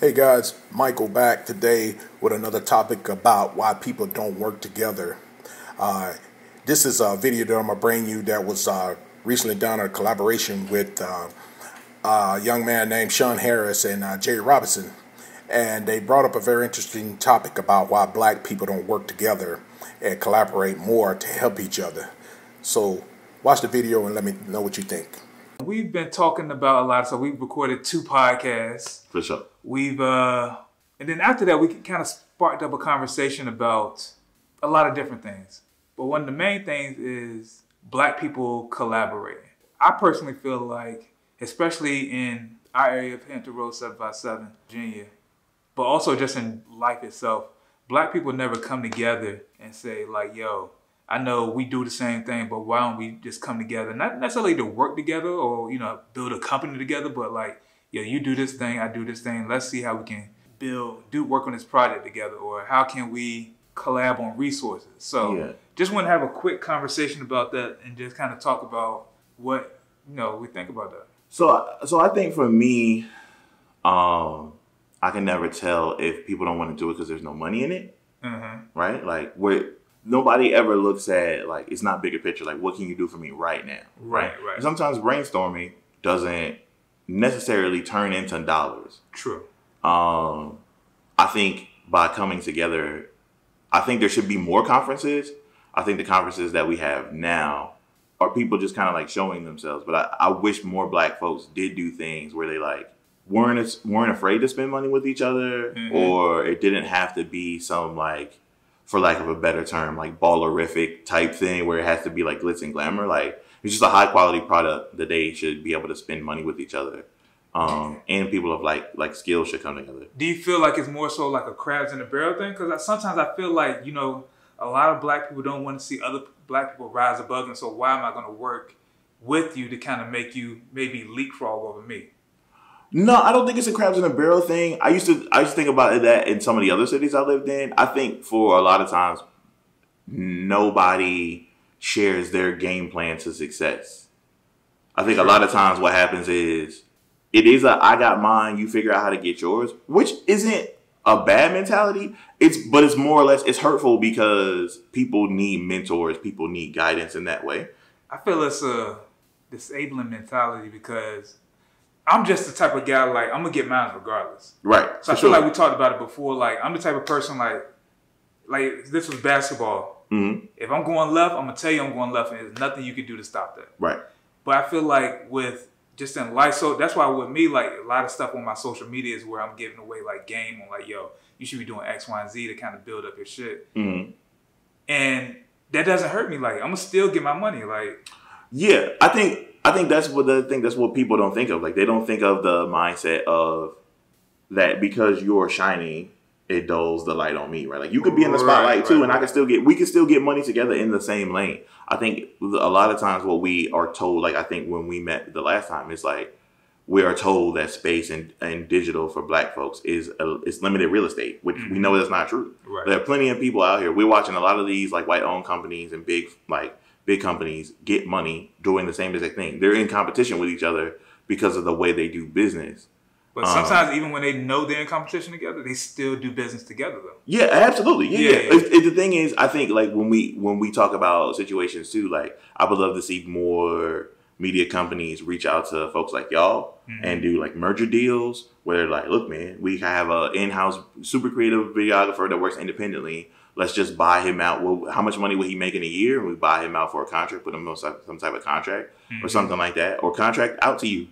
Hey guys, Michael back today with another topic about why people don't work together. This is a video that I'm going to bring you that was recently done in collaboration with a young man named Sean Harris and Jerry Robinson. And they brought up a very interesting topic about why black people don't work together and collaborate more to help each other. So watch the video and let me know what you think. We've been talking about a lot, so we've recorded 2 podcasts. For sure. We've and then after that, we kind of sparked up a conversation about a lot of different things. But one of the main things is black people collaborating. I personally feel like, especially in our area of Hampton Road 757, Virginia, but also just in life itself, black people never come together and say like, yo, I know we do the same thing, but why don't we just come together? Not necessarily to work together or, build a company together, but like, yo, you do this thing, I do this thing. Let's see how we can work on this project together, or how can we collab on resources. So just want to have a quick conversation about that and just kind of talk about what, we think about that. So I think for me, I can never tell if people don't want to do it because there's no money in it, right? Like nobody ever looks at, like, it's not bigger picture. Like, what can you do for me right now? Right. And sometimes brainstorming doesn't necessarily turn into dollars. True. I think by coming together, I think there should be more conferences. I think the conferences that we have now are people just kind of like showing themselves. But I wish more black folks did do things where they like weren't afraid to spend money with each other, or it didn't have to be some, like, for lack of a better term, like ballerific type thing where it has to be like glitz and glamour. Like, it's just a high quality product that they should be able to spend money with each other. And people of like skills should come together. Do you feel like it's more so like a crabs in a barrel thing? Because sometimes I feel like, a lot of black people don't want to see other black people rise above them. So why am I going to work with you to kind of make you maybe leapfrog over me? No, I don't think it's a crabs in a barrel thing. I used to think about that in some of the other cities I lived in. I think for a lot of times, nobody shares their game plan to success. I think a lot of times what happens is it is I got mine, you figure out how to get yours, which isn't a bad mentality. But it's more or less, it's hurtful because people need mentors, people need guidance in that way. I feel it's a disabling mentality because I'm just the type of guy, like, I'm going to get mine regardless. Right. So I feel like we talked about it before. Like, I'm the type of person, like this was basketball. If I'm going left, I'm going to tell you I'm going left, and there's nothing you can do to stop that. Right. But I feel like with just in life, so that's why with me, like, a lot of stuff on my social media is where I'm giving away, like, game on, like, yo, you should be doing X, Y, and Z to kind of build up your shit. And that doesn't hurt me. Like, I'm going to still get my money. Like, yeah, I think that's what people don't think of. Like, they don't think of the mindset of that because you're shining, it dulls the light on me, right? Like, you could be in the spotlight too, and we can still get money together in the same lane. I think a lot of times what we are told, like, I think when we met the last time, it's like we are told that space and digital for black folks is limited real estate, which we know that's not true. Right. There are plenty of people out here. We're watching a lot of these like white-owned companies and big companies get money doing the same exact thing. They're in competition with each other because of the way they do business. But sometimes even when they know they're in competition together, they still do business together though. Yeah, absolutely. Yeah. The thing is, I think like when we talk about situations too, like I would love to see more media companies reach out to folks like y'all and do like merger deals where they're like, look, man, we have an in-house super creative videographer that works independently. Let's just buy him out. Well, how much money would he make in a year? And we buy him out for a contract, put him on some type of contract or something like that, or contract out to you.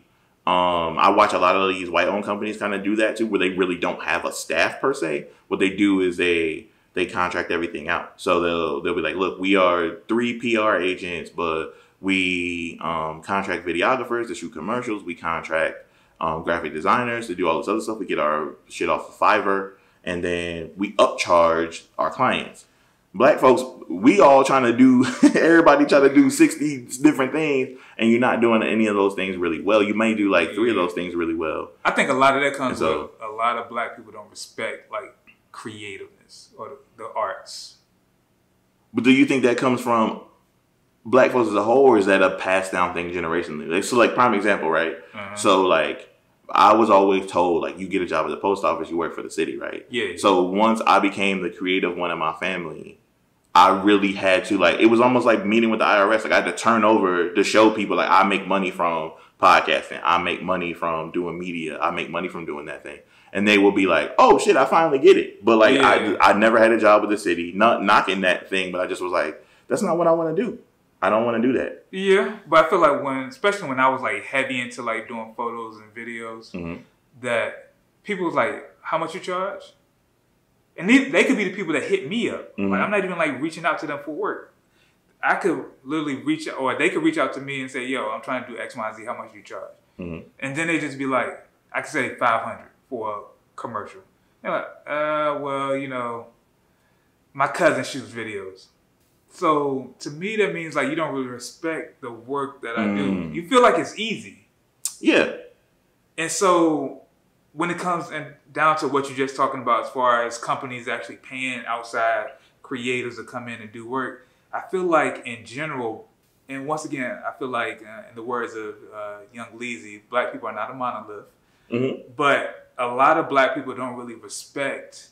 I watch a lot of these white-owned companies kind of do that too, where they really don't have a staff per se. What they do is they contract everything out. So they'll be like, look, we are 3 PR agents, but we contract videographers to shoot commercials. We contract graphic designers to do all this other stuff. We get our shit off of Fiverr. And then we upcharge our clients. Black folks, we all trying to do, everybody trying to do 60 different things, and you're not doing any of those things really well. You may do like 3 of those things really well. I think a lot of that comes with a lot of black people don't respect like creativeness or the arts. But do you think that comes from black folks as a whole, or is that a passed down thing generationally? So like prime example, right? So like, I was always told, like, you get a job at the post office, you work for the city, right? Yeah. So once I became the creative one in my family, I really had to, like, it was almost like meeting with the IRS. Like, I had to turn over to show people, like, I make money from podcasting. I make money from doing media. I make money from doing that thing. And they will be like, oh, shit, I finally get it. But, like, I never had a job with the city. Not knocking that thing, but I just was like, that's not what I want to do. I don't want to do that. Yeah, but I feel like especially when I was like heavy into like doing photos and videos, that people was like, how much you charge? And they could be the people that hit me up. Like, I'm not even like reaching out to them for work. I could literally reach out, or they could reach out to me and say, yo, I'm trying to do X, Y, and Z. How much do you charge? And then they just be like, I could say 500 for a commercial. They're like, well, you know, my cousin shoots videos. So to me, that means like you don't really respect the work that I do. You feel like it's easy. Yeah. And so when it comes down to what you're just talking about, as far as companies actually paying outside creators to come in and do work, I feel like in general, and once again, I feel like in the words of Young Leezy, black people are not a monolith. But a lot of black people don't really respect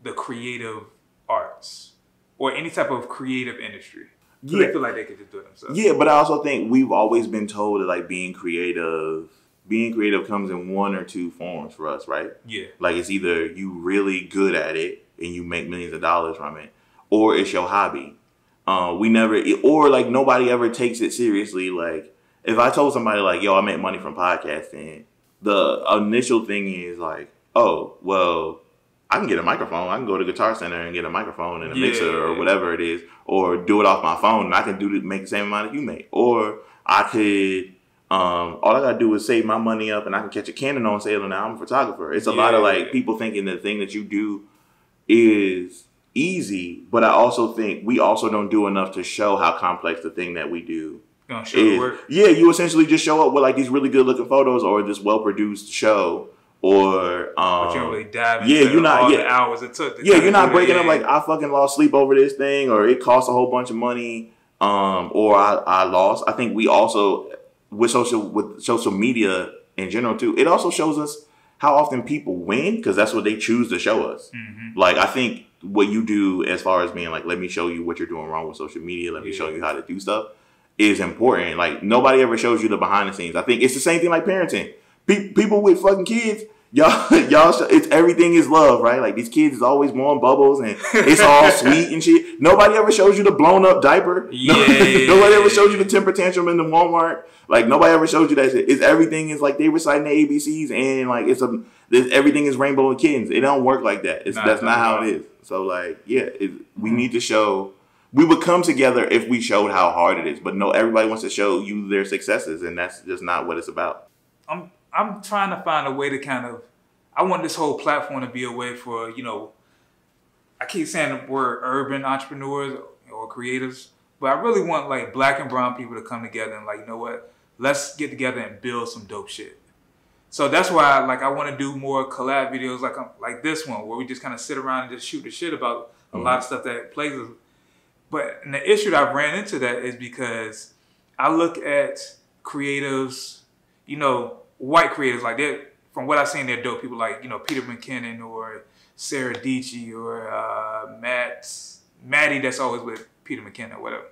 the creative arts or any type of creative industry. So they feel like they could just do it themselves. Yeah, but I also think we've always been told that like being creative comes in one or two forms for us, right? Yeah. Like it's either you really good at it and you make millions of dollars from it, or it's your hobby. Or like nobody ever takes it seriously. Like if I told somebody like, yo, I make money from podcasting, the initial thing is like, oh, well, I can get a microphone. I can go to Guitar Center and get a microphone and a mixer or whatever it is, or do it off my phone and I can make the same amount as you make. Or I could, all I gotta do is save my money up and I can catch a Canon on sale and now I'm a photographer. It's a lot of like people thinking the thing that you do is easy, but I also think we also don't do enough to show how complex the thing that we do is. Yeah, you essentially just show up with like these really good looking photos or this well produced show. Or but you don't really dive into the hours it took. You're not breaking up like I fucking lost sleep over this thing, or it cost a whole bunch of money, or I lost. I think we also with social media in general too. It also shows us how often people win because that's what they choose to show us. Like I think what you do as far as being like, let me show you what you're doing wrong with social media. Let me show you how to do stuff is important. Like nobody ever shows you the behind the scenes. I think it's the same thing like parenting. People with fucking kids. Y'all, it's everything is love, right? Like these kids is always blowing bubbles and it's all sweet and shit. Nobody ever shows you the blown up diaper. Nobody ever shows you the temper tantrum in the Walmart. Like nobody ever shows you that shit. It's everything is like they reciting the ABCs and like everything is rainbow and kittens. It don't work like that. That's not how it is. So like we need to show. We would come together if we showed how hard it is. But no, everybody wants to show you their successes, and that's just not what it's about. I'm trying to find a way to I want this whole platform to be a way for, I keep saying the word urban entrepreneurs or creators, but I really want like black and brown people to come together and like, you know what, let's get together and build some dope shit. So that's why I want to do more collab videos like this one where we just kind of sit around and just shoot the shit about a lot of stuff that plays us. But the issue that I've ran into that is because I look at creatives, white creators, like from what I've seen, they're dope people like, Peter McKinnon or Sarah Dietschy or Maddie that's always with Peter McKinnon or whatever.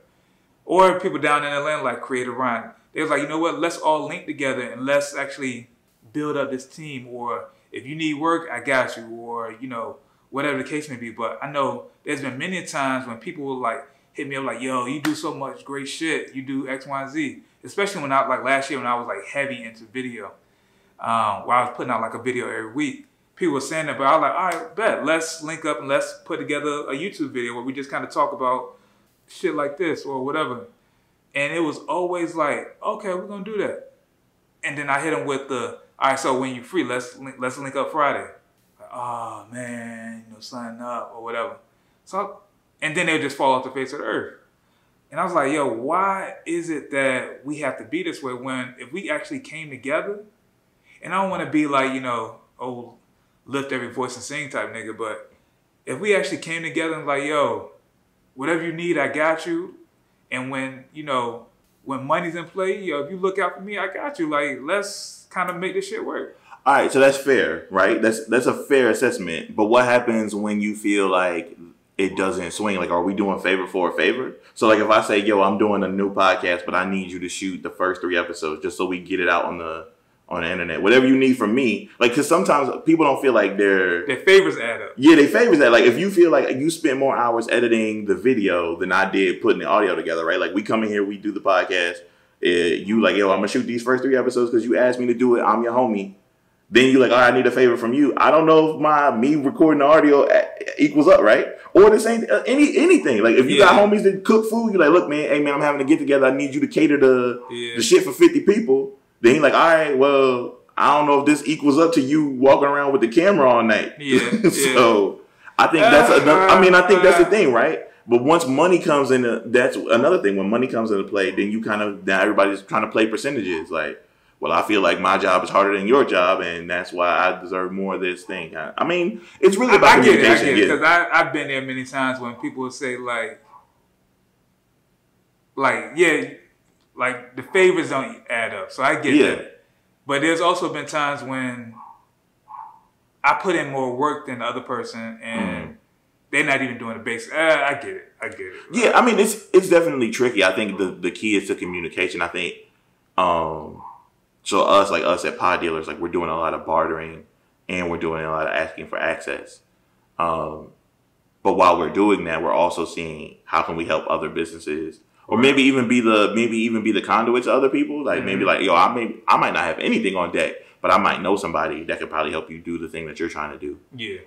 Or people down in Atlanta like Creative Ryan. They was like, you know what, let's all link together and let's actually build up this team. Or if you need work, I got you. Or, whatever the case may be. But I know there's been many times when people will like hit me up like, yo, you do so much great shit. You do X, Y, and Z. Especially when last year when I was like heavy into video. Where I was putting out like a video every week. People were saying that, but I was like, all right, bet. Let's link up and let's put together a YouTube video where we just kind of talk about shit like this or whatever. And it was always like, okay, we're going to do that. And then I hit them with all right, so when you're free, let's link up Friday. Like, oh, man, sign up or whatever. And then they'll just fall off the face of the earth. And I was like, yo, why is it that we have to be this way when if we actually came together, and I don't want to be like, lift every voice and sing type nigga, but if we actually came together and like, yo, whatever you need, I got you. And when money's in play, if you look out for me, I got you. Like, let's kind of make this shit work. All right, so that's fair, right? That's a fair assessment. But what happens when you feel like it doesn't swing? Like, are we doing favor for a favor? So, like, if I say, yo, I'm doing a new podcast, but I need you to shoot the first 3 episodes just so we get it out on the internet, whatever you need from me. Like, because sometimes people don't feel like their favors add up. Yeah, they favors that. Like, if you feel like you spend more hours editing the video than I did putting the audio together, right? Like, we come in here, we do the podcast. You like, yo, I'm gonna shoot these first 3 episodes because you asked me to do it. I'm your homie. Then you like, all right, I need a favor from you. I don't know if me recording the audio equals up, right? Or the same anything. Like if you got homies that cook food, you're like, look, man, hey man, I'm having to get together. I need you to cater the shit for 50 people. Then you're like, all right, well, I don't know if this equals up to you walking around with the camera all night. So I think that's another. I mean, I think that's the thing, right? But once money comes in, that's another thing. When money comes into play, then you now everybody's trying to play percentages, like. Well, I feel like my job is harder than your job, and that's why I deserve more of this thing. I mean, it's really about communication. I get it, because I've been there many times when people would say, like, the favors don't add up. So I get that. But there's also been times when I put in more work than the other person, and they're not even doing the basics. I get it. Yeah, I mean, it's definitely tricky. I think the key is to communication. I think... So us at Pod Dealers, like we're doing a lot of bartering and we're doing a lot of asking for access. But while we're doing that, we're also seeing how can we help other businesses, or maybe even be the conduit to other people. Like maybe like, yo, I might not have anything on deck, but I might know somebody that could probably help you do the thing that you're trying to do. Yeah.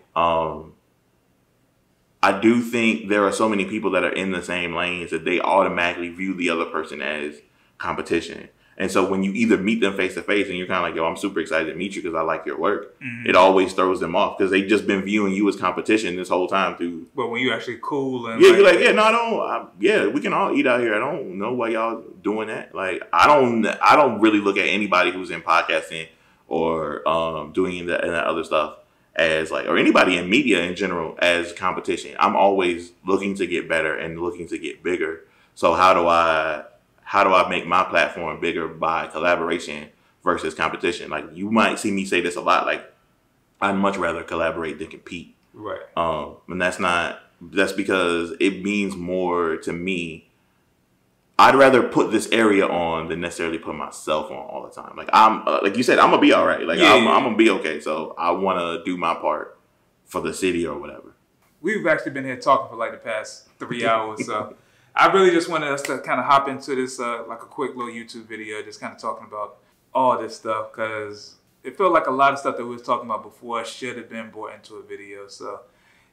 I do think there are so many people that are in the same lanes that they automatically view the other person as competition. And so when you either meet them face to face and you're kind of like, yo, I'm super excited to meet you because I like your work, it always throws them off because they've just been viewing you as competition this whole time through. But when you actually cool and you're like, we can all eat out here. I don't know why y'all doing that. Like, I don't really look at anybody who's in podcasting or doing that other stuff as like, or anybody in media in general as competition. I'm always looking to get better and looking to get bigger. So how do I make my platform bigger by collaboration versus competition? Like, you might see me say this a lot, like, I'd much rather collaborate than compete. Right. And that's because it means more to me. I'd rather put this area on than necessarily put myself on all the time. Like, like you said, I'm going to be all right. Like, I'm going to be okay. So I want to do my part for the city or whatever. We've actually been here talking for like the past 3 hours. So I really just wanted us to kind of hop into this, like a quick little YouTube video, just kind of talking about all this stuff, because it felt like a lot of stuff that we was talking about before should have been brought into a video. So,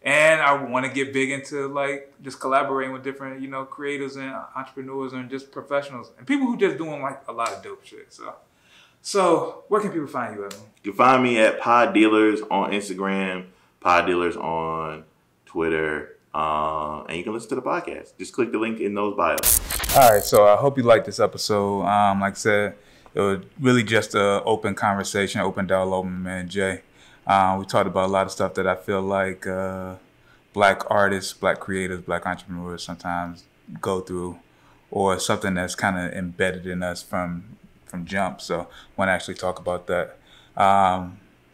and I want to get big into like just collaborating with different, creators and entrepreneurs and just professionals and people who just doing like a lot of dope shit. So where can people find you, Evan? You can find me at Pod Dealers on Instagram, Pod Dealers on Twitter. And you can listen to the podcast. Just click the link in those bios. All right, so I hope you liked this episode. Like I said, it was really just an open conversation, open dialogue with my man Jay. We talked about a lot of stuff that I feel like Black artists, Black creators, Black entrepreneurs sometimes go through, or something that's kind of embedded in us from jump. So I want to actually talk about that.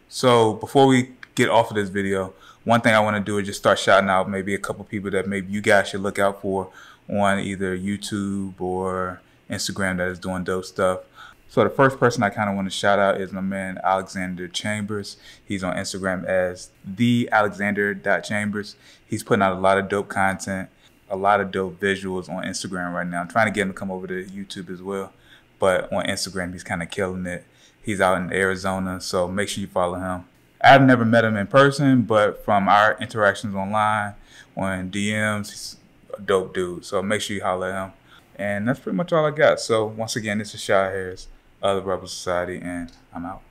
So before we get off of this video, one thing I want to do is just start shouting out maybe a couple people that maybe you guys should look out for on either YouTube or Instagram that is doing dope stuff. So the first person I kind of want to shout out is my man Alexander Chambers. He's on Instagram as thealexander.chambers. He's putting out a lot of dope content, a lot of dope visuals on Instagram right now. I'm trying to get him to come over to YouTube as well. But on Instagram, he's kind of killing it. He's out in Arizona, so make sure you follow him. I've never met him in person, but from our interactions online, on DMs, he's a dope dude. So make sure you holler at him. And that's pretty much all I got. So once again, this is Shy Harris of the Rebel Society, and I'm out.